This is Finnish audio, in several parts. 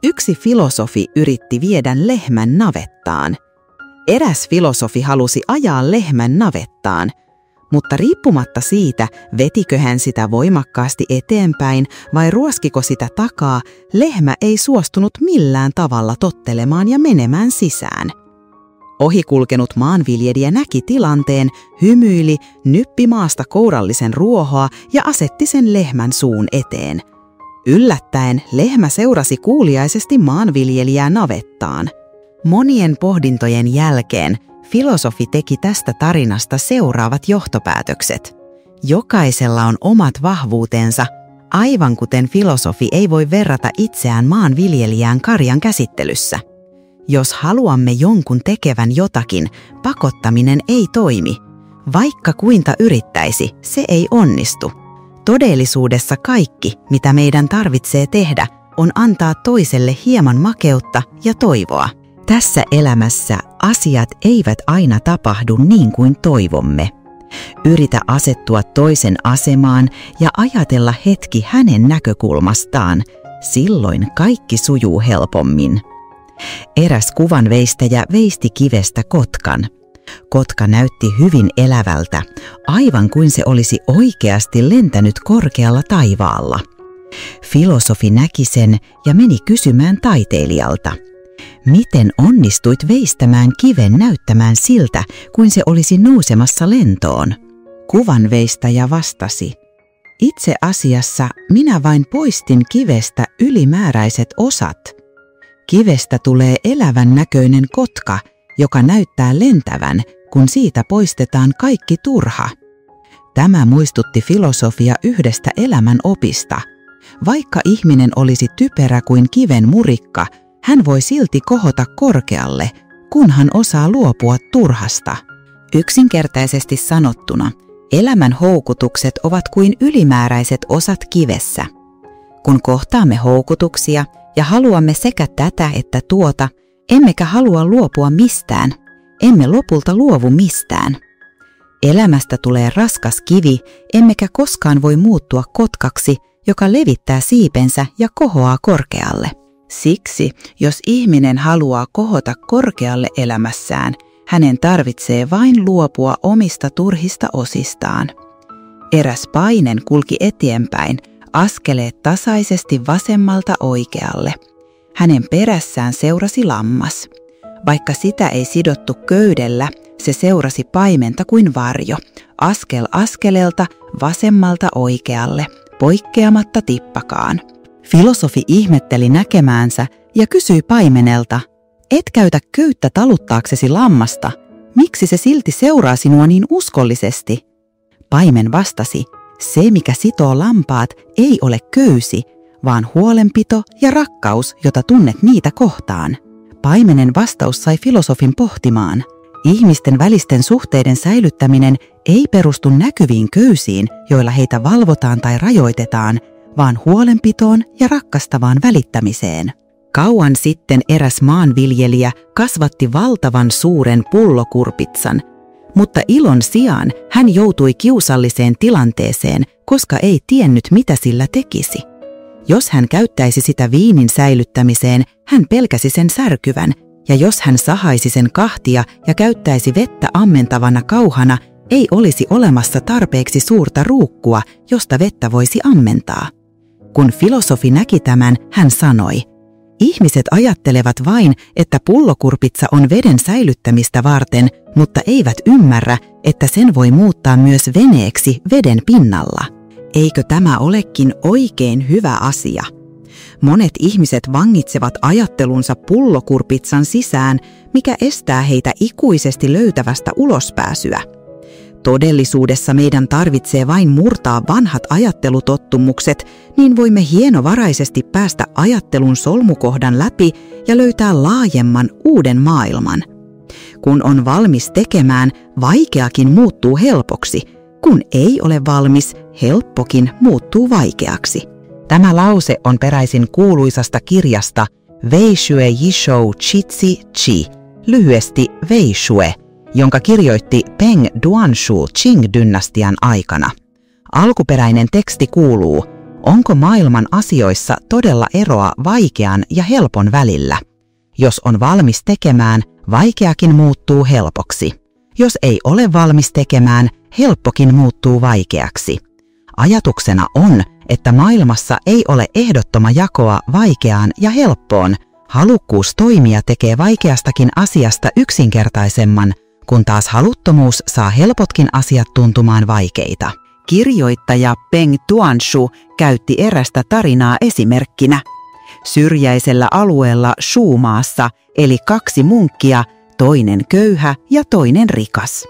Yksi filosofi yritti viedä lehmän navettaan. Eräs filosofi halusi ajaa lehmän navettaan, mutta riippumatta siitä, vetikö hän sitä voimakkaasti eteenpäin vai ruoskiko sitä takaa, lehmä ei suostunut millään tavalla tottelemaan ja menemään sisään. Ohikulkenut maanviljelijä näki tilanteen, hymyili, nyppi maasta kourallisen ruohoa ja asetti sen lehmän suun eteen. Yllättäen lehmä seurasi kuuliaisesti maanviljelijää navettaan. Monien pohdintojen jälkeen filosofi teki tästä tarinasta seuraavat johtopäätökset. Jokaisella on omat vahvuutensa, aivan kuten filosofi ei voi verrata itseään maanviljelijään karjan käsittelyssä. Jos haluamme jonkun tekevän jotakin, pakottaminen ei toimi. Vaikka kuinka yrittäisi, se ei onnistu. Todellisuudessa kaikki, mitä meidän tarvitsee tehdä, on antaa toiselle hieman makeutta ja toivoa. Tässä elämässä asiat eivät aina tapahdu niin kuin toivomme. Yritä asettua toisen asemaan ja ajatella hetki hänen näkökulmastaan. Silloin kaikki sujuu helpommin. Eräs kuvanveistäjä veisti kivestä kotkan. Kotka näytti hyvin elävältä, aivan kuin se olisi oikeasti lentänyt korkealla taivaalla. Filosofi näki sen ja meni kysymään taiteilijalta. Miten onnistuit veistämään kiven näyttämään siltä, kuin se olisi nousemassa lentoon? Kuvanveistäjä vastasi. Itse asiassa minä vain poistin kivestä ylimääräiset osat. Kivestä tulee elävän näköinen kotka, joka näyttää lentävän, kun siitä poistetaan kaikki turha. Tämä muistutti filosofia yhdestä elämän opista. Vaikka ihminen olisi typerä kuin kiven murikka, hän voi silti kohota korkealle, kunhan osaa luopua turhasta. Yksinkertaisesti sanottuna, elämän houkutukset ovat kuin ylimääräiset osat kivessä. Kun kohtaamme houkutuksia ja haluamme sekä tätä että tuota, emmekä halua luopua mistään, emme lopulta luovu mistään. Elämästä tulee raskas kivi, emmekä koskaan voi muuttua kotkaksi, joka levittää siipensä ja kohoaa korkealle. Siksi, jos ihminen haluaa kohota korkealle elämässään, hänen tarvitsee vain luopua omista turhista osistaan. Eräs painen kulki eteenpäin, askeleet tasaisesti vasemmalta oikealle. Hänen perässään seurasi lammas. Vaikka sitä ei sidottu köydellä, se seurasi paimenta kuin varjo, askel askeleelta vasemmalta oikealle, poikkeamatta tippakaan. Filosofi ihmetteli näkemäänsä ja kysyi paimenelta, et käytä köyttä taluttaaksesi lammasta, miksi se silti seuraa sinua niin uskollisesti? Paimen vastasi, se mikä sitoo lampaat ei ole köysi, vaan huolenpito ja rakkaus, jota tunnet niitä kohtaan. Paimenen vastaus sai filosofin pohtimaan. Ihmisten välisten suhteiden säilyttäminen ei perustu näkyviin köysiin, joilla heitä valvotaan tai rajoitetaan, vaan huolenpitoon ja rakastavaan välittämiseen. Kauan sitten eräs maanviljelijä kasvatti valtavan suuren pullokurpitsan, mutta ilon sijaan hän joutui kiusalliseen tilanteeseen, koska ei tiennyt mitä sillä tekisi. Jos hän käyttäisi sitä viinin säilyttämiseen, hän pelkäsi sen särkyvän, ja jos hän sahaisi sen kahtia ja käyttäisi vettä ammentavana kauhana, ei olisi olemassa tarpeeksi suurta ruukkua, josta vettä voisi ammentaa. Kun filosofi näki tämän, hän sanoi, ihmiset ajattelevat vain, että pullokurpitsa on veden säilyttämistä varten, mutta eivät ymmärrä, että sen voi muuttaa myös veneeksi veden pinnalla. Eikö tämä olekin oikein hyvä asia? Monet ihmiset vangitsevat ajattelunsa pullokurpitsan sisään, mikä estää heitä ikuisesti löytävästä ulospääsyä. Todellisuudessa meidän tarvitsee vain murtaa vanhat ajattelutottumukset, niin voimme hienovaraisesti päästä ajattelun solmukohdan läpi ja löytää laajemman uuden maailman. Kun on valmis tekemään, vaikeakin muuttuu helpoksi. Kun ei ole valmis, helppokin muuttuu vaikeaksi. Tämä lause on peräisin kuuluisasta kirjasta Wei Shui Yishou Qi Chi, lyhyesti Wei Shui, jonka kirjoitti Peng Duanshu Qing-dynastian aikana. Alkuperäinen teksti kuuluu, Onko maailman asioissa todella eroa vaikean ja helpon välillä? Jos on valmis tekemään, vaikeakin muuttuu helpoksi. Jos ei ole valmis tekemään, helppokin muuttuu vaikeaksi. Ajatuksena on, että maailmassa ei ole ehdottoma jakoa vaikeaan ja helppoon. Halukkuus toimia tekee vaikeastakin asiasta yksinkertaisemman, kun taas haluttomuus saa helpotkin asiat tuntumaan vaikeita. Kirjoittaja Peng Tuanshu käytti erästä tarinaa esimerkkinä. Syrjäisellä alueella Shumaassa eli 2 munkkia, toinen köyhä ja toinen rikas.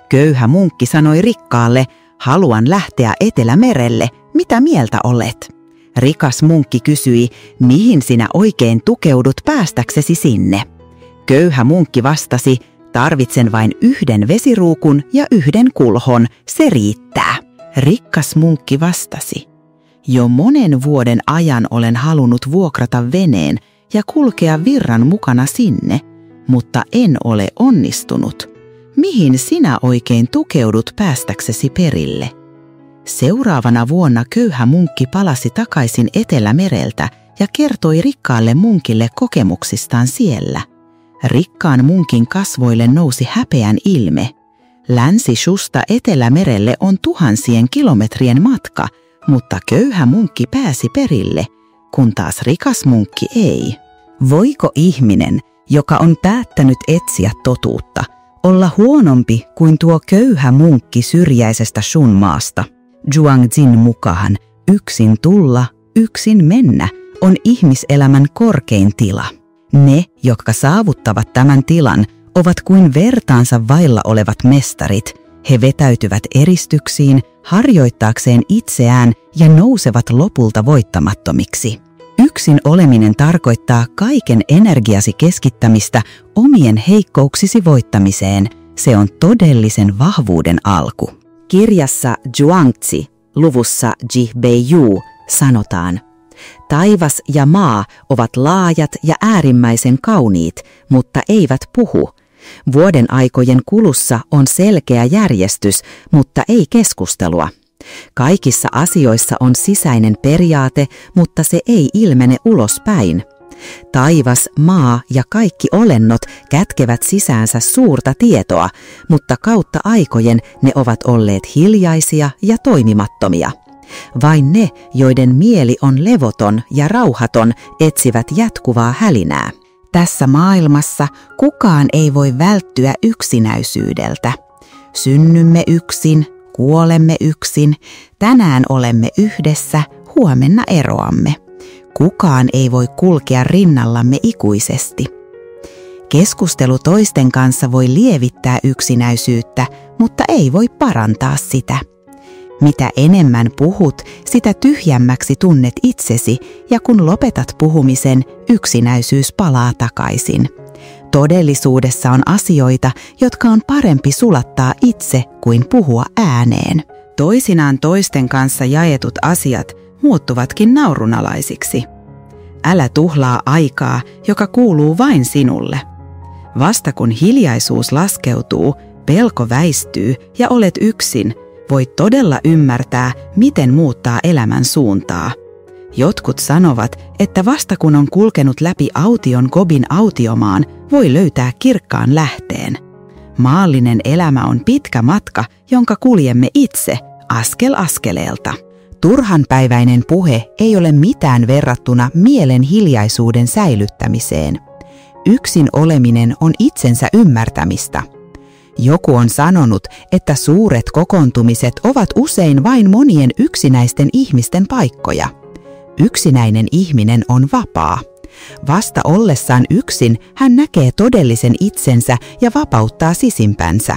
Köyhä munkki sanoi rikkaalle, haluan lähteä Etelämerelle, mitä mieltä olet? Rikas munkki kysyi, mihin sinä oikein tukeudut päästäksesi sinne? Köyhä munkki vastasi, tarvitsen vain 1 vesiruukun ja 1 kulhon, se riittää. Rikas munkki vastasi, jo monen vuoden ajan olen halunnut vuokrata veneen ja kulkea virran mukana sinne, mutta en ole onnistunut. Mihin sinä oikein tukeudut päästäksesi perille? Seuraavana vuonna köyhä munkki palasi takaisin Etelämereltä ja kertoi rikkaalle munkille kokemuksistaan siellä. Rikkaan munkin kasvoille nousi häpeän ilme. Länsi-Shusta Etelämerelle on tuhansien kilometrien matka, mutta köyhä munkki pääsi perille, kun taas rikas munkki ei. Voiko ihminen, joka on päättänyt etsiä totuutta, olla huonompi kuin tuo köyhä munkki syrjäisestä Shun-maasta? Zhuangzin mukaan yksin tulla, yksin mennä on ihmiselämän korkein tila. Ne, jotka saavuttavat tämän tilan, ovat kuin vertaansa vailla olevat mestarit. He vetäytyvät eristyksiin harjoittaakseen itseään ja nousevat lopulta voittamattomiksi. Yksin oleminen tarkoittaa kaiken energiasi keskittämistä omien heikkouksisi voittamiseen. Se on todellisen vahvuuden alku. Kirjassa Zhuangzi, luvussa Jihbeiyu, sanotaan, taivas ja maa ovat laajat ja äärimmäisen kauniit, mutta eivät puhu. Vuoden aikojen kulussa on selkeä järjestys, mutta ei keskustelua. Kaikissa asioissa on sisäinen periaate, mutta se ei ilmene ulospäin. Taivas, maa ja kaikki olennot kätkevät sisäänsä suurta tietoa, mutta kautta aikojen ne ovat olleet hiljaisia ja toimimattomia. Vain ne, joiden mieli on levoton ja rauhaton, etsivät jatkuvaa hälinää. Tässä maailmassa kukaan ei voi välttyä yksinäisyydeltä. Synnymme yksin, kuolemme yksin, tänään olemme yhdessä, huomenna eroamme. Kukaan ei voi kulkea rinnallamme ikuisesti. Keskustelu toisten kanssa voi lievittää yksinäisyyttä, mutta ei voi parantaa sitä. Mitä enemmän puhut, sitä tyhjemmäksi tunnet itsesi, ja kun lopetat puhumisen, yksinäisyys palaa takaisin. Todellisuudessa on asioita, jotka on parempi sulattaa itse kuin puhua ääneen. Toisinaan toisten kanssa jaetut asiat muuttuvatkin naurunalaisiksi. Älä tuhlaa aikaa, joka kuuluu vain sinulle. Vasta kun hiljaisuus laskeutuu, pelko väistyy ja olet yksin, voit todella ymmärtää, miten muuttaa elämän suuntaa. Jotkut sanovat, että vasta kun on kulkenut läpi aution Gobin autiomaan, voi löytää kirkkaan lähteen. Maallinen elämä on pitkä matka, jonka kuljemme itse, askel askeleelta. Turhanpäiväinen puhe ei ole mitään verrattuna mielen hiljaisuuden säilyttämiseen. Yksin oleminen on itsensä ymmärtämistä. Joku on sanonut, että suuret kokoontumiset ovat usein vain monien yksinäisten ihmisten paikkoja. Yksinäinen ihminen on vapaa. Vasta ollessaan yksin hän näkee todellisen itsensä ja vapauttaa sisimpänsä.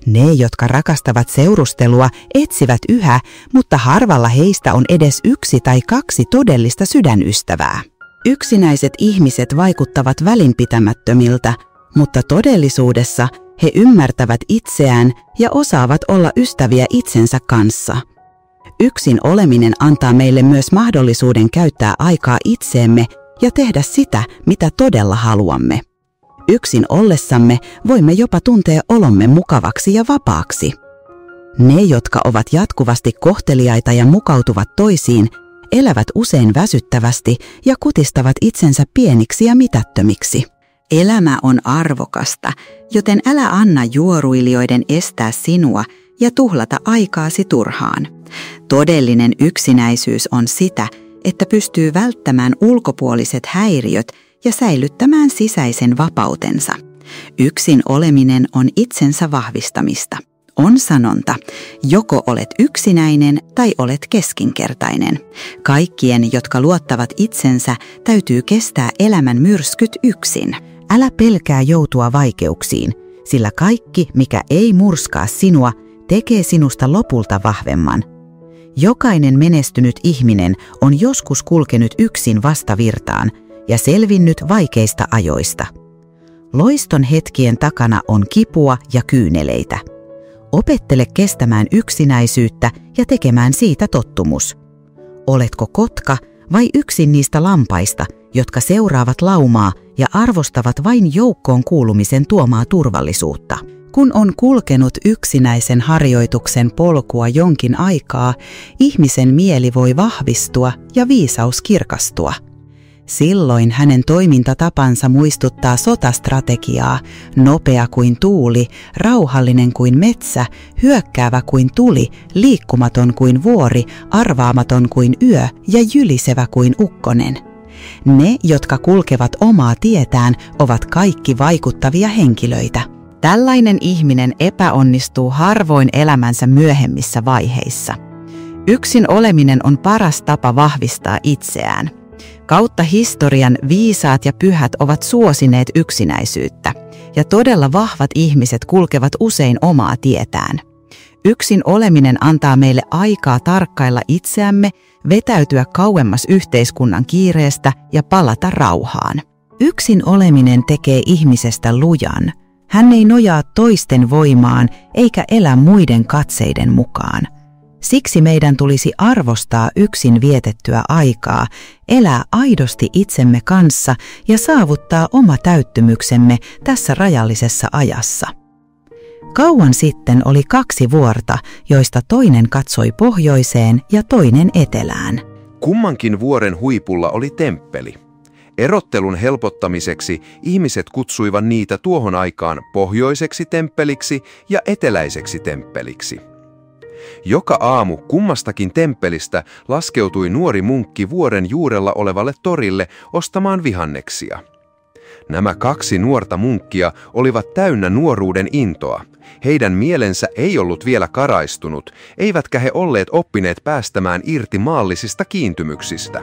Ne, jotka rakastavat seurustelua, etsivät yhä, mutta harvalla heistä on edes 1 tai 2 todellista sydänystävää. Yksinäiset ihmiset vaikuttavat välinpitämättömiltä, mutta todellisuudessa he ymmärtävät itseään ja osaavat olla ystäviä itsensä kanssa. Yksin oleminen antaa meille myös mahdollisuuden käyttää aikaa itseemme ja tehdä sitä, mitä todella haluamme. Yksin ollessamme voimme jopa tuntea olomme mukavaksi ja vapaaksi. Ne, jotka ovat jatkuvasti kohteliaita ja mukautuvat toisiin, elävät usein väsyttävästi ja kutistavat itsensä pieniksi ja mitättömiksi. Elämä on arvokasta, joten älä anna juoruilijoiden estää sinua ja tuhlata aikaasi turhaan. Todellinen yksinäisyys on sitä, että pystyy välttämään ulkopuoliset häiriöt ja säilyttämään sisäisen vapautensa. Yksin oleminen on itsensä vahvistamista. On sanonta, joko olet yksinäinen tai olet keskinkertainen. Kaikkien, jotka luottavat itsensä, täytyy kestää elämän myrskyt yksin. Älä pelkää joutua vaikeuksiin, sillä kaikki, mikä ei murskaa sinua, tekee sinusta lopulta vahvemman. Jokainen menestynyt ihminen on joskus kulkenut yksin vastavirtaan ja selvinnyt vaikeista ajoista. Loiston hetkien takana on kipua ja kyyneleitä. Opettele kestämään yksinäisyyttä ja tekemään siitä tottumus. Oletko kotka vai yksin niistä lampaista, jotka seuraavat laumaa ja arvostavat vain joukkoon kuulumisen tuomaa turvallisuutta? Kun on kulkenut yksinäisen harjoituksen polkua jonkin aikaa, ihmisen mieli voi vahvistua ja viisaus kirkastua. Silloin hänen toimintatapansa muistuttaa sotastrategiaa, nopea kuin tuuli, rauhallinen kuin metsä, hyökkäävä kuin tuli, liikkumaton kuin vuori, arvaamaton kuin yö ja jylisevä kuin ukkonen. Ne, jotka kulkevat omaa tietään, ovat kaikki vaikuttavia henkilöitä. Tällainen ihminen epäonnistuu harvoin elämänsä myöhemmissä vaiheissa. Yksin oleminen on paras tapa vahvistaa itseään. Kautta historian viisaat ja pyhät ovat suosineet yksinäisyyttä, ja todella vahvat ihmiset kulkevat usein omaa tietään. Yksin oleminen antaa meille aikaa tarkkailla itseämme, vetäytyä kauemmas yhteiskunnan kiireestä ja palata rauhaan. Yksin oleminen tekee ihmisestä lujan. Hän ei nojaa toisten voimaan eikä elä muiden katseiden mukaan. Siksi meidän tulisi arvostaa yksin vietettyä aikaa, elää aidosti itsemme kanssa ja saavuttaa oma täyttymyksemme tässä rajallisessa ajassa. Kauan sitten oli 2 vuorta, joista toinen katsoi pohjoiseen ja toinen etelään. Kummankin vuoren huipulla oli temppeli. Erottelun helpottamiseksi ihmiset kutsuivat niitä tuohon aikaan pohjoiseksi temppeliksi ja eteläiseksi temppeliksi. Joka aamu kummastakin temppelistä laskeutui nuori munkki vuoren juurella olevalle torille ostamaan vihanneksia. Nämä 2 nuorta munkkia olivat täynnä nuoruuden intoa. Heidän mielensä ei ollut vielä karaistunut, eivätkä he olleet oppineet päästämään irti maallisista kiintymyksistä.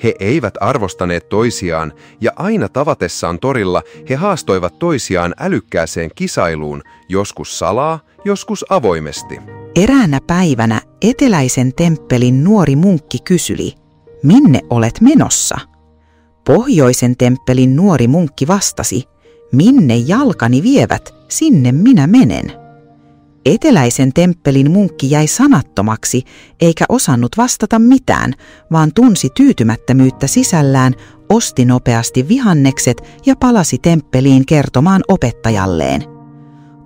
He eivät arvostaneet toisiaan, ja aina tavatessaan torilla he haastoivat toisiaan älykkääseen kisailuun, joskus salaa, joskus avoimesti. Eräänä päivänä eteläisen temppelin nuori munkki kysyi, minne olet menossa? Pohjoisen temppelin nuori munkki vastasi, minne jalkani vievät, sinne minä menen. Eteläisen temppelin munkki jäi sanattomaksi eikä osannut vastata mitään, vaan tunsi tyytymättömyyttä sisällään, osti nopeasti vihannekset ja palasi temppeliin kertomaan opettajalleen.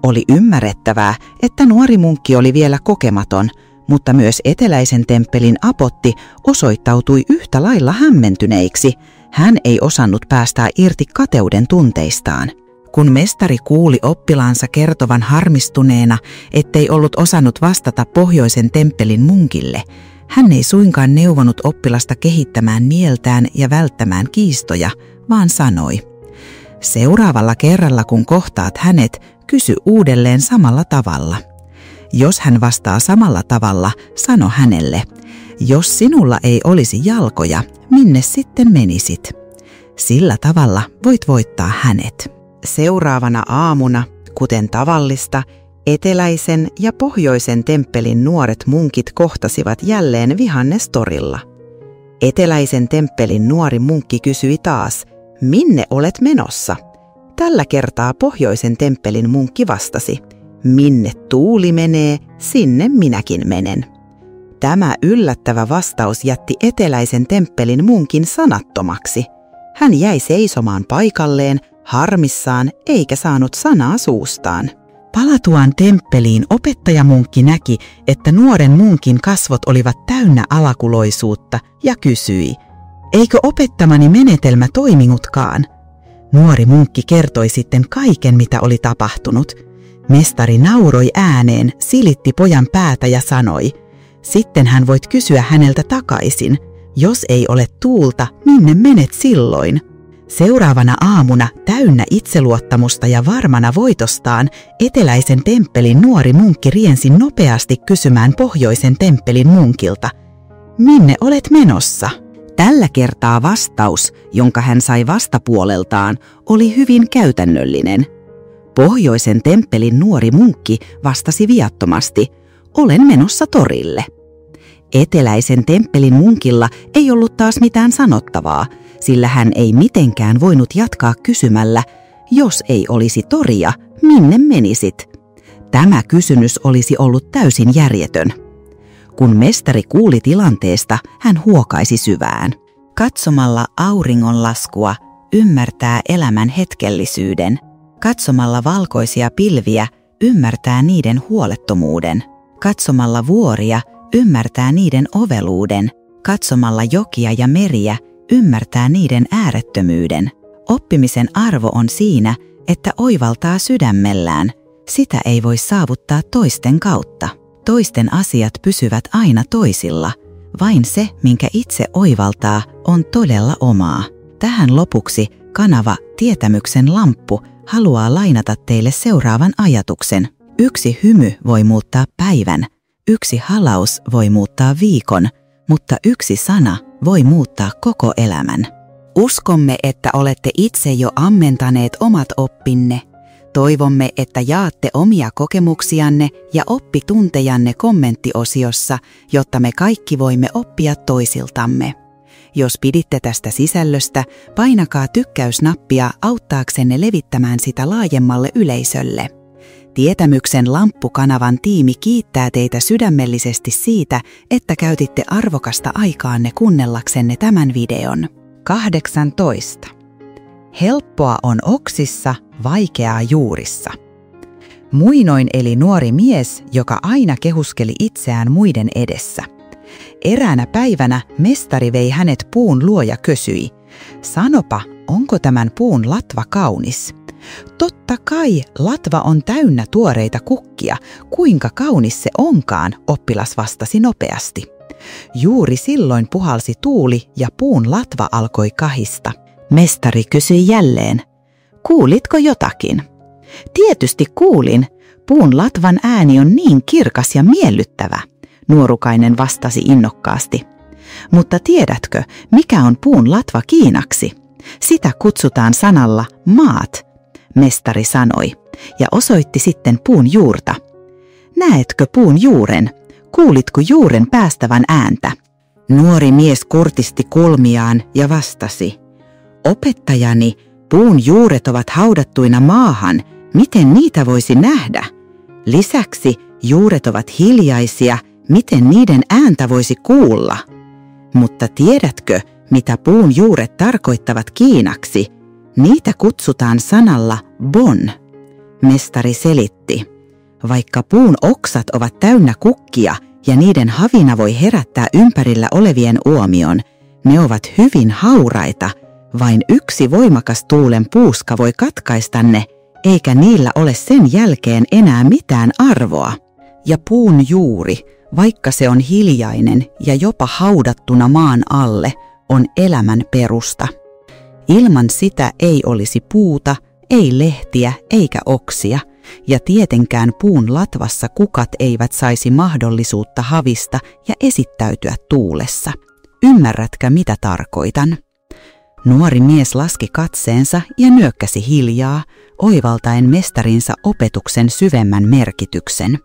Oli ymmärrettävää, että nuori munkki oli vielä kokematon, mutta myös eteläisen temppelin apotti osoittautui yhtä lailla hämmentyneiksi. Hän ei osannut päästää irti kateuden tunteistaan. Kun mestari kuuli oppilaansa kertovan harmistuneena, ettei ollut osannut vastata pohjoisen temppelin munkille, hän ei suinkaan neuvonut oppilasta kehittämään mieltään ja välttämään kiistoja, vaan sanoi, seuraavalla kerralla kun kohtaat hänet, kysy uudelleen samalla tavalla. Jos hän vastaa samalla tavalla, sano hänelle, jos sinulla ei olisi jalkoja, minne sitten menisit? Sillä tavalla voit voittaa hänet. Seuraavana aamuna, kuten tavallista, eteläisen ja pohjoisen temppelin nuoret munkit kohtasivat jälleen vihannestorilla. Eteläisen temppelin nuori munkki kysyi taas, minne olet menossa? Tällä kertaa pohjoisen temppelin munkki vastasi, minne tuuli menee, sinne minäkin menen. Tämä yllättävä vastaus jätti eteläisen temppelin munkin sanattomaksi. Hän jäi seisomaan paikalleen, harmissaan eikä saanut sanaa suustaan. Palatuaan temppeliin opettajamunkki näki, että nuoren munkin kasvot olivat täynnä alakuloisuutta ja kysyi, eikö opettamani menetelmä toiminutkaan? Nuori munkki kertoi sitten kaiken, mitä oli tapahtunut. Mestari nauroi ääneen, silitti pojan päätä ja sanoi, sitten hän voit kysyä häneltä takaisin, jos ei ole tuulta, minne menet silloin? Seuraavana aamuna täynnä itseluottamusta ja varmana voitostaan eteläisen temppelin nuori munkki riensi nopeasti kysymään pohjoisen temppelin munkilta, minne olet menossa? Tällä kertaa vastaus, jonka hän sai vastapuoleltaan, oli hyvin käytännöllinen. Pohjoisen temppelin nuori munkki vastasi viattomasti, olen menossa torille. Eteläisen temppelin munkilla ei ollut taas mitään sanottavaa, sillä hän ei mitenkään voinut jatkaa kysymällä, jos ei olisi toria, minne menisit? Tämä kysymys olisi ollut täysin järjetön. Kun mestari kuuli tilanteesta, hän huokaisi syvään. Katsomalla auringonlaskua ymmärtää elämän hetkellisyyden. Katsomalla valkoisia pilviä ymmärtää niiden huolettomuuden. Katsomalla vuoria ymmärtää niiden oveluuden. Katsomalla jokia ja meriä ymmärtää niiden äärettömyyden. Oppimisen arvo on siinä, että oivaltaa sydämellään. Sitä ei voi saavuttaa toisten kautta. Toisten asiat pysyvät aina toisilla. Vain se, minkä itse oivaltaa, on todella omaa. Tähän lopuksi kanava Tietämyksen lamppu haluaa lainata teille seuraavan ajatuksen. Yksi hymy voi muuttaa päivän, yksi halaus voi muuttaa viikon, mutta yksi sana voi muuttaa koko elämän. Uskomme, että olette itse jo ammentaneet omat oppinne. Toivomme, että jaatte omia kokemuksianne ja oppituntejanne kommenttiosiossa, jotta me kaikki voimme oppia toisiltamme. Jos piditte tästä sisällöstä, painakaa tykkäysnappia auttaaksenne levittämään sitä laajemmalle yleisölle. Tietämyksen lamppu-kanavan tiimi kiittää teitä sydämellisesti siitä, että käytitte arvokasta aikaanne kuunnellaksenne tämän videon. 18. Helppoa on oksissa, vaikeaa juurissa. Muinoin eli nuori mies, joka aina kehuskeli itseään muiden edessä. Eräänä päivänä mestari vei hänet puun luo ja kysyi, sanopa, onko tämän puun latva kaunis? Totta kai, latva on täynnä tuoreita kukkia, kuinka kaunis se onkaan, oppilas vastasi nopeasti. Juuri silloin puhalsi tuuli ja puun latva alkoi kahista. Mestari kysyi jälleen, kuulitko jotakin? Tietysti kuulin, puun latvan ääni on niin kirkas ja miellyttävä, nuorukainen vastasi innokkaasti. Mutta tiedätkö, mikä on puun latva kiinaksi? Sitä kutsutaan sanalla maat, mestari sanoi ja osoitti sitten puun juurta. Näetkö puun juuren? Kuulitko juuren päästävän ääntä? Nuori mies kurtisti kulmiaan ja vastasi. Opettajani, puun juuret ovat haudattuina maahan, miten niitä voisi nähdä? Lisäksi juuret ovat hiljaisia, miten niiden ääntä voisi kuulla? Mutta tiedätkö, mitä puun juuret tarkoittavat kiinaksi? Niitä kutsutaan sanalla bon. Mestari selitti. Vaikka puun oksat ovat täynnä kukkia ja niiden havina voi herättää ympärillä olevien uomion, ne ovat hyvin hauraita. Vain yksi voimakas tuulen puuska voi katkaista ne, eikä niillä ole sen jälkeen enää mitään arvoa. Ja puun juuri, vaikka se on hiljainen ja jopa haudattuna maan alle, on elämän perusta. Ilman sitä ei olisi puuta, ei lehtiä eikä oksia, ja tietenkään puun latvassa kukat eivät saisi mahdollisuutta havista ja esittäytyä tuulessa. Ymmärrätkö, mitä tarkoitan? Nuori mies laski katseensa ja nyökkäsi hiljaa, oivaltaen mestarinsa opetuksen syvemmän merkityksen.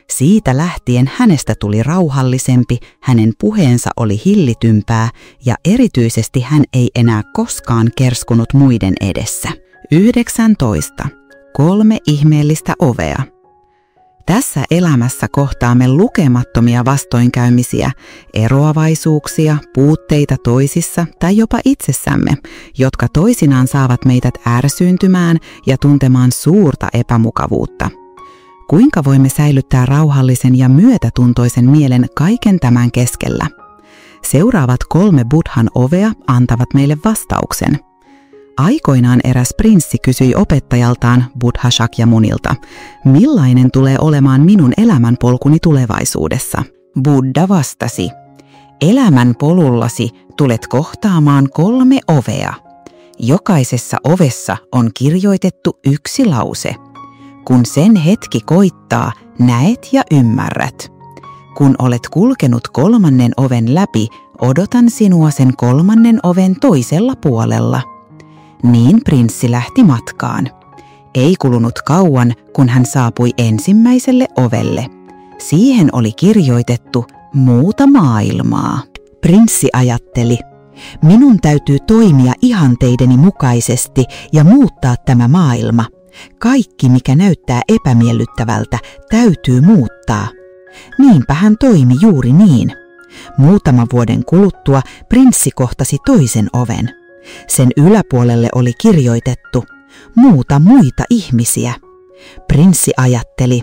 Siitä lähtien hänestä tuli rauhallisempi, hänen puheensa oli hillitympää ja erityisesti hän ei enää koskaan kerskunut muiden edessä. 19. 3 ihmeellistä ovea. Tässä elämässä kohtaamme lukemattomia vastoinkäymisiä, eroavaisuuksia, puutteita toisissa tai jopa itsessämme, jotka toisinaan saavat meidät ärsyyntymään ja tuntemaan suurta epämukavuutta. Kuinka voimme säilyttää rauhallisen ja myötätuntoisen mielen kaiken tämän keskellä? Seuraavat 3 Buddhan ovea antavat meille vastauksen. Aikoinaan eräs prinssi kysyi opettajaltaan Buddha Shakyamunilta, millainen tulee olemaan minun elämänpolkuni tulevaisuudessa? Buddha vastasi, elämän polullasi tulet kohtaamaan 3 ovea. Jokaisessa ovessa on kirjoitettu yksi lause. Kun sen hetki koittaa, näet ja ymmärrät. Kun olet kulkenut 3. oven läpi, odotan sinua sen 3. oven toisella puolella. Niin prinssi lähti matkaan. Ei kulunut kauan, kun hän saapui ensimmäiselle ovelle. Siihen oli kirjoitettu muuta maailmaa. Prinssi ajatteli, minun täytyy toimia ihanteideni mukaisesti ja muuttaa tämä maailma. Kaikki, mikä näyttää epämiellyttävältä, täytyy muuttaa. Niinpä hän toimi juuri niin. Muutaman vuoden kuluttua prinssi kohtasi toisen oven. Sen yläpuolelle oli kirjoitettu, muuta muita ihmisiä. Prinssi ajatteli,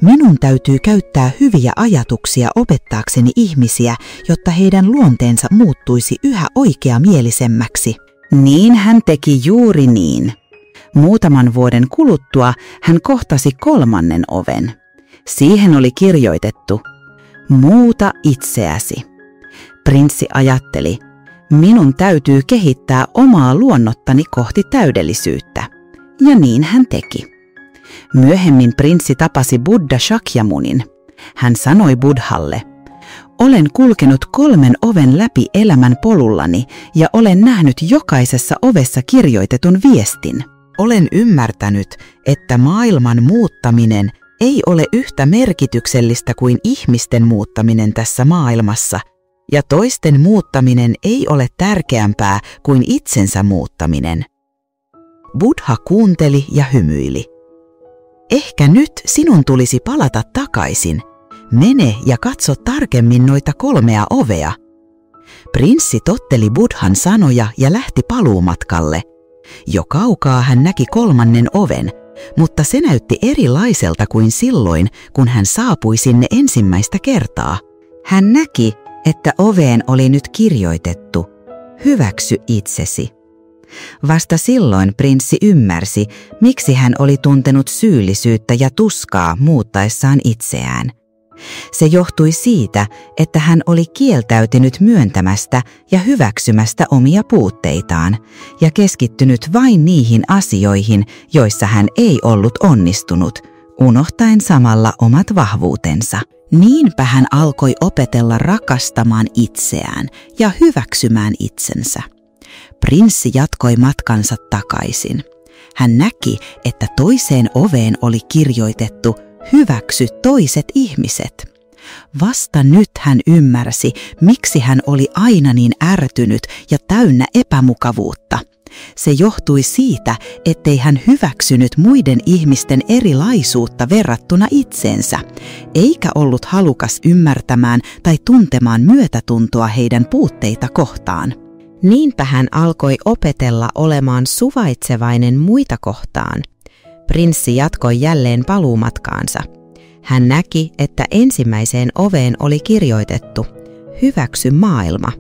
minun täytyy käyttää hyviä ajatuksia opettaakseni ihmisiä, jotta heidän luonteensa muuttuisi yhä oikeamielisemmäksi. Niin hän teki juuri niin. Muutaman vuoden kuluttua hän kohtasi 3. oven. Siihen oli kirjoitettu, muuta itseäsi. Prinssi ajatteli, minun täytyy kehittää omaa luonnottani kohti täydellisyyttä. Ja niin hän teki. Myöhemmin prinssi tapasi Buddha Shakyamunin. Hän sanoi Buddhalle, olen kulkenut 3 oven läpi elämän polullani ja olen nähnyt jokaisessa ovessa kirjoitetun viestin. Olen ymmärtänyt, että maailman muuttaminen ei ole yhtä merkityksellistä kuin ihmisten muuttaminen tässä maailmassa, ja toisten muuttaminen ei ole tärkeämpää kuin itsensä muuttaminen. Buddha kuunteli ja hymyili. Ehkä nyt sinun tulisi palata takaisin. Mene ja katso tarkemmin noita 3 ovea. Prinssi totteli Buddhan sanoja ja lähti paluumatkalle. Jo kaukaa hän näki 3. oven, mutta se näytti erilaiselta kuin silloin, kun hän saapui sinne ensimmäistä kertaa. Hän näki, että oveen oli nyt kirjoitettu, hyväksy itsesi. Vasta silloin prinssi ymmärsi, miksi hän oli tuntenut syyllisyyttä ja tuskaa muuttaessaan itseään. Se johtui siitä, että hän oli kieltäytynyt myöntämästä ja hyväksymästä omia puutteitaan ja keskittynyt vain niihin asioihin, joissa hän ei ollut onnistunut, unohtaen samalla omat vahvuutensa. Niinpä hän alkoi opetella rakastamaan itseään ja hyväksymään itsensä. Prinssi jatkoi matkansa takaisin. Hän näki, että toiseen oveen oli kirjoitettu hyväksy toiset ihmiset. Vasta nyt hän ymmärsi, miksi hän oli aina niin ärtynyt ja täynnä epämukavuutta. Se johtui siitä, ettei hän hyväksynyt muiden ihmisten erilaisuutta verrattuna itseensä, eikä ollut halukas ymmärtämään tai tuntemaan myötätuntoa heidän puutteita kohtaan. Niinpä hän alkoi opetella olemaan suvaitsevainen muita kohtaan. Prinssi jatkoi jälleen paluumatkaansa. Hän näki, että ensimmäiseen oveen oli kirjoitettu, hyväksy maailma.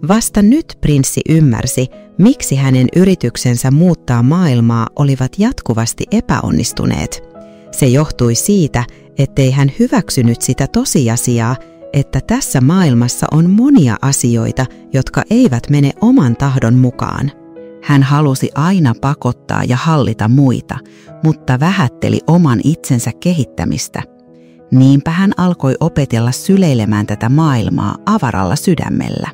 Vasta nyt prinssi ymmärsi, miksi hänen yrityksensä muuttaa maailmaa olivat jatkuvasti epäonnistuneet. Se johtui siitä, ettei hän hyväksynyt sitä tosiasiaa, että tässä maailmassa on monia asioita, jotka eivät mene oman tahdon mukaan. Hän halusi aina pakottaa ja hallita muita, mutta vähätteli oman itsensä kehittämistä. Niinpä hän alkoi opetella syleilemään tätä maailmaa avaralla sydämellä.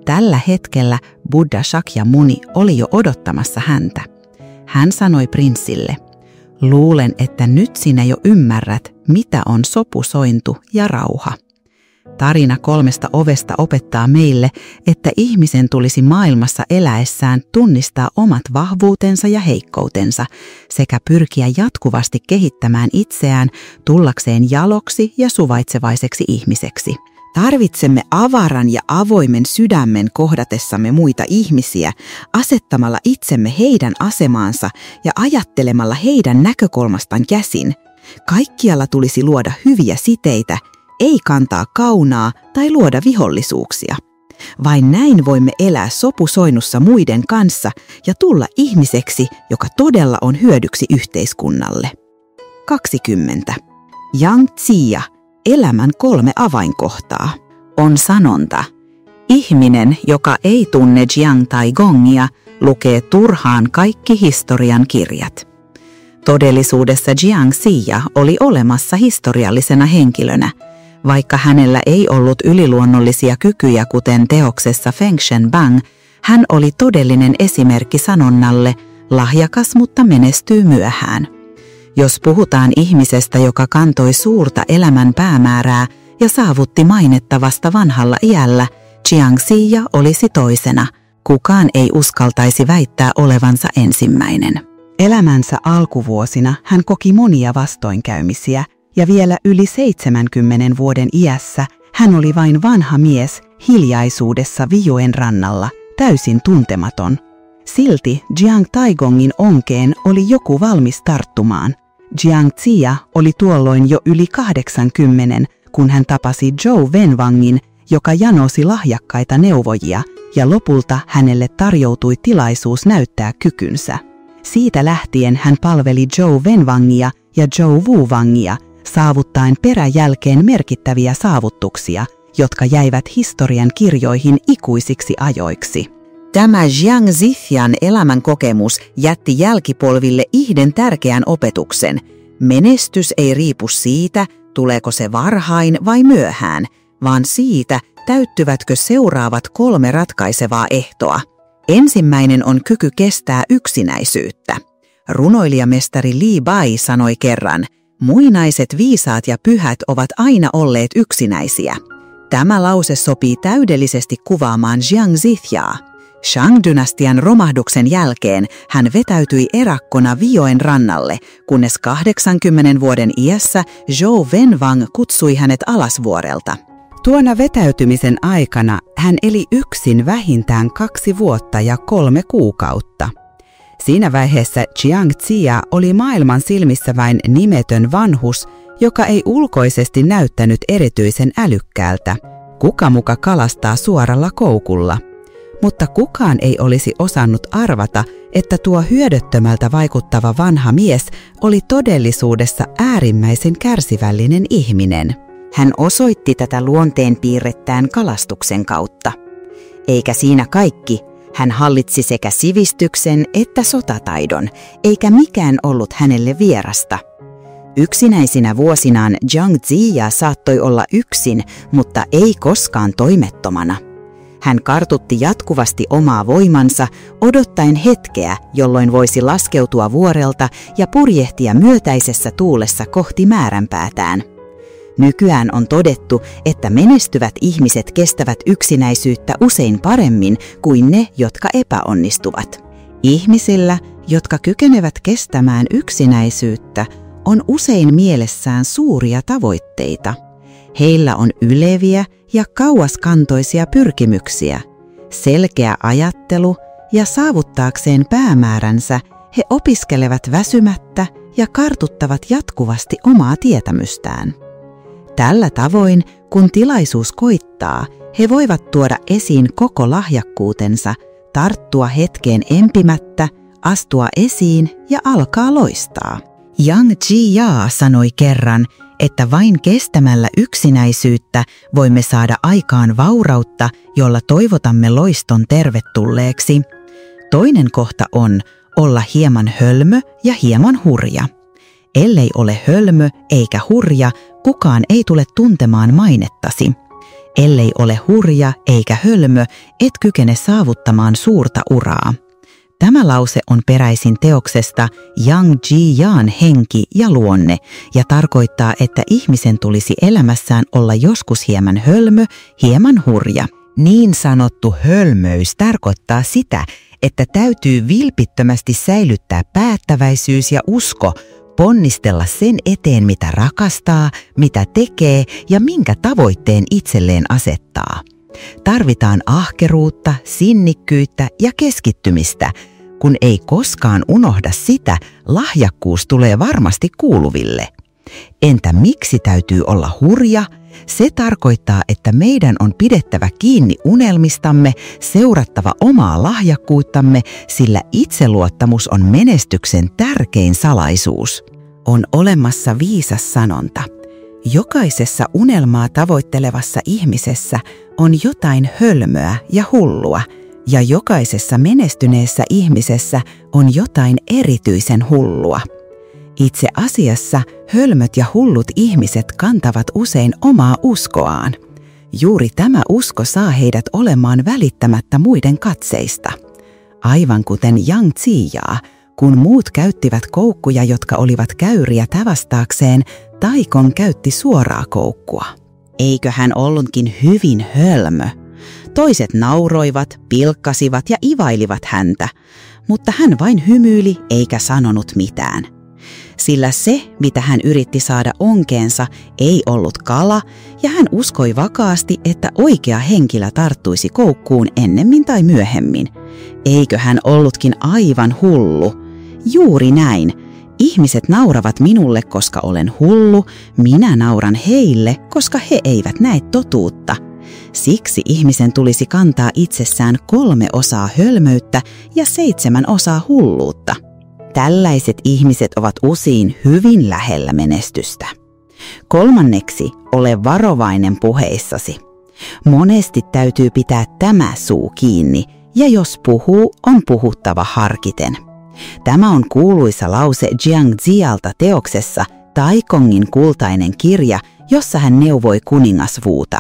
Tällä hetkellä Buddha Shakyamuni oli jo odottamassa häntä. Hän sanoi prinssille, luulen, että nyt sinä jo ymmärrät, mitä on sopusointu ja rauha. Tarina 3 ovesta opettaa meille, että ihmisen tulisi maailmassa eläessään tunnistaa omat vahvuutensa ja heikkoutensa sekä pyrkiä jatkuvasti kehittämään itseään tullakseen jaloksi ja suvaitsevaiseksi ihmiseksi. Tarvitsemme avaran ja avoimen sydämen kohdatessamme muita ihmisiä, asettamalla itsemme heidän asemaansa ja ajattelemalla heidän näkökulmastaan käsin. Kaikkialla tulisi luoda hyviä siteitä, ei kantaa kaunaa tai luoda vihollisuuksia. Vain näin voimme elää sopusoinnussa muiden kanssa ja tulla ihmiseksi, joka todella on hyödyksi yhteiskunnalle. 20. Yang Zhiya, elämän 3 avainkohtaa. On sanonta: ihminen, joka ei tunne Jiang Taigongia, lukee turhaan kaikki historian kirjat. Todellisuudessa Jiang Zhiya oli olemassa historiallisena henkilönä, vaikka hänellä ei ollut yliluonnollisia kykyjä kuten teoksessa Feng Shenbang, hän oli todellinen esimerkki sanonnalle: lahjakas, mutta menestyy myöhään. Jos puhutaan ihmisestä, joka kantoi suurta elämän päämäärää ja saavutti mainetta vasta vanhalla iällä, Jiang Zhiya olisi toisena. Kukaan ei uskaltaisi väittää olevansa ensimmäinen. Elämänsä alkuvuosina hän koki monia vastoinkäymisiä, ja vielä yli 70 vuoden iässä hän oli vain vanha mies hiljaisuudessa Vijoen rannalla, täysin tuntematon. Silti Jiang Taigongin onkeen oli joku valmis tarttumaan. Jiang Zhiya oli tuolloin jo yli 80, kun hän tapasi Zhou Wenwangin, joka janosi lahjakkaita neuvojia, ja lopulta hänelle tarjoutui tilaisuus näyttää kykynsä. Siitä lähtien hän palveli Zhou Wenwangia ja Zhou Wuwangia, saavuttaen peräjälkeen merkittäviä saavutuksia, jotka jäivät historian kirjoihin ikuisiksi ajoiksi. Tämä Jiang Zhiyan elämän kokemus jätti jälkipolville yhden tärkeän opetuksen. Menestys ei riipu siitä, tuleeko se varhain vai myöhään, vaan siitä, täyttyvätkö seuraavat 3 ratkaisevaa ehtoa. Ensimmäinen on kyky kestää yksinäisyyttä. Runoilijamestari Li Bai sanoi kerran: muinaiset viisaat ja pyhät ovat aina olleet yksinäisiä. Tämä lause sopii täydellisesti kuvaamaan Jiang Zhiyaa. Shang-dynastian romahduksen jälkeen hän vetäytyi erakkona Vijoen rannalle, kunnes 80 vuoden iässä Zhou Wenwang kutsui hänet alas vuorelta. Tuona vetäytymisen aikana hän eli yksin vähintään 2 vuotta ja 3 kuukautta. Siinä vaiheessa Jiang Zhiya oli maailman silmissä vain nimetön vanhus, joka ei ulkoisesti näyttänyt erityisen älykkäältä. Kuka muka kalastaa suoralla koukulla? Mutta kukaan ei olisi osannut arvata, että tuo hyödyttömältä vaikuttava vanha mies oli todellisuudessa äärimmäisen kärsivällinen ihminen. Hän osoitti tätä luonteenpiirrettään kalastuksen kautta. Eikä siinä kaikki. Hän hallitsi sekä sivistyksen että sotataidon, eikä mikään ollut hänelle vierasta. Yksinäisinä vuosinaan Jiang Zhiya saattoi olla yksin, mutta ei koskaan toimettomana. Hän kartutti jatkuvasti omaa voimansa, odottaen hetkeä, jolloin voisi laskeutua vuorelta ja purjehtia myötäisessä tuulessa kohti määränpäätään. Nykyään on todettu, että menestyvät ihmiset kestävät yksinäisyyttä usein paremmin kuin ne, jotka epäonnistuvat. Ihmisillä, jotka kykenevät kestämään yksinäisyyttä, on usein mielessään suuria tavoitteita. Heillä on yleviä ja kauaskantoisia pyrkimyksiä, selkeä ajattelu ja saavuttaakseen päämääränsä he opiskelevat väsymättä ja kartuttavat jatkuvasti omaa tietämystään. Tällä tavoin, kun tilaisuus koittaa, he voivat tuoda esiin koko lahjakkuutensa, tarttua hetkeen empimättä, astua esiin ja alkaa loistaa. Yang Zhiya sanoi kerran, että vain kestämällä yksinäisyyttä voimme saada aikaan vaurautta, jolla toivotamme loiston tervetulleeksi. Toinen kohta on olla hieman hölmö ja hieman hurja. Ellei ole hölmö eikä hurja, kukaan ei tule tuntemaan mainettasi. Ellei ole hurja eikä hölmö, et kykene saavuttamaan suurta uraa. Tämä lause on peräisin teoksesta Yang Zhiyan henki ja luonne ja tarkoittaa, että ihmisen tulisi elämässään olla joskus hieman hölmö, hieman hurja. Niin sanottu hölmöys tarkoittaa sitä, että täytyy vilpittömästi säilyttää päättäväisyys ja usko, ponnistella sen eteen, mitä rakastaa, mitä tekee ja minkä tavoitteen itselleen asettaa. Tarvitaan ahkeruutta, sinnikkyyttä ja keskittymistä. Kun ei koskaan unohda sitä, lahjakkuus tulee varmasti kuuluville. Entä miksi täytyy olla hurja? Se tarkoittaa, että meidän on pidettävä kiinni unelmistamme, seurattava omaa lahjakkuuttamme, sillä itseluottamus on menestyksen tärkein salaisuus. On olemassa viisas sanonta. Jokaisessa unelmaa tavoittelevassa ihmisessä on jotain hölmöä ja hullua, ja jokaisessa menestyneessä ihmisessä on jotain erityisen hullua. Itse asiassa hölmöt ja hullut ihmiset kantavat usein omaa uskoaan. Juuri tämä usko saa heidät olemaan välittämättä muiden katseista. Aivan kuten Yang Zijia, kun muut käyttivät koukkuja, jotka olivat käyriä tävästaakseen, Taikon käytti suoraa koukkua. Eikö hän ollutkin hyvin hölmö? Toiset nauroivat, pilkkasivat ja ivailivat häntä, mutta hän vain hymyili eikä sanonut mitään. Sillä se, mitä hän yritti saada onkeensa, ei ollut kala, ja hän uskoi vakaasti, että oikea henkilö tarttuisi koukkuun ennemmin tai myöhemmin. Eikö hän ollutkin aivan hullu? Juuri näin. Ihmiset nauravat minulle, koska olen hullu, minä nauran heille, koska he eivät näe totuutta. Siksi ihmisen tulisi kantaa itsessään 3 osaa hölmöyttä ja 7 osaa hulluutta. Tällaiset ihmiset ovat usein hyvin lähellä menestystä. 3. Ole varovainen puheissasi. Monesti täytyy pitää tämä suu kiinni, ja jos puhuu, on puhuttava harkiten. Tämä on kuuluisa lause Yang Zialta teoksessa Taikongin kultainen kirja, jossa hän neuvoi kuningas Wuta.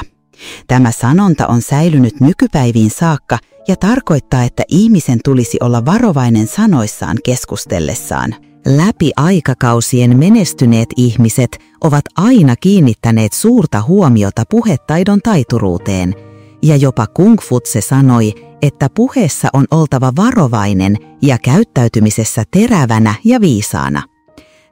Tämä sanonta on säilynyt nykypäiviin saakka ja tarkoittaa, että ihmisen tulisi olla varovainen sanoissaan keskustellessaan. Läpi aikakausien menestyneet ihmiset ovat aina kiinnittäneet suurta huomiota puhetaidon taituruuteen, ja jopa Kung Fu-tse sanoi, että puheessa on oltava varovainen ja käyttäytymisessä terävänä ja viisaana.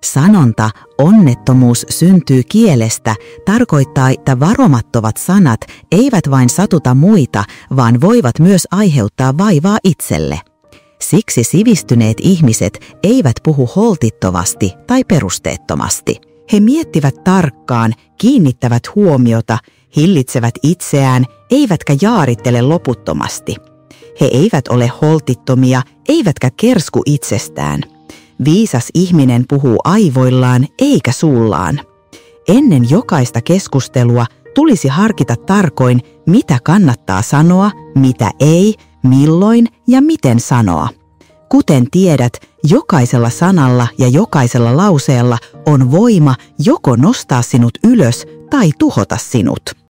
Sanonta onnettomuus syntyy kielestä tarkoittaa, että varomattomat sanat eivät vain satuta muita, vaan voivat myös aiheuttaa vaivaa itselle. Siksi sivistyneet ihmiset eivät puhu holtittomasti tai perusteettomasti. He miettivät tarkkaan, kiinnittävät huomiota, hillitsevät itseään, eivätkä jaarittele loputtomasti. He eivät ole holtittomia, eivätkä kersku itsestään. Viisas ihminen puhuu aivoillaan eikä suullaan. Ennen jokaista keskustelua tulisi harkita tarkoin, mitä kannattaa sanoa, mitä ei, milloin ja miten sanoa. Kuten tiedät, jokaisella sanalla ja jokaisella lauseella on voima joko nostaa sinut ylös tai tuhota sinut.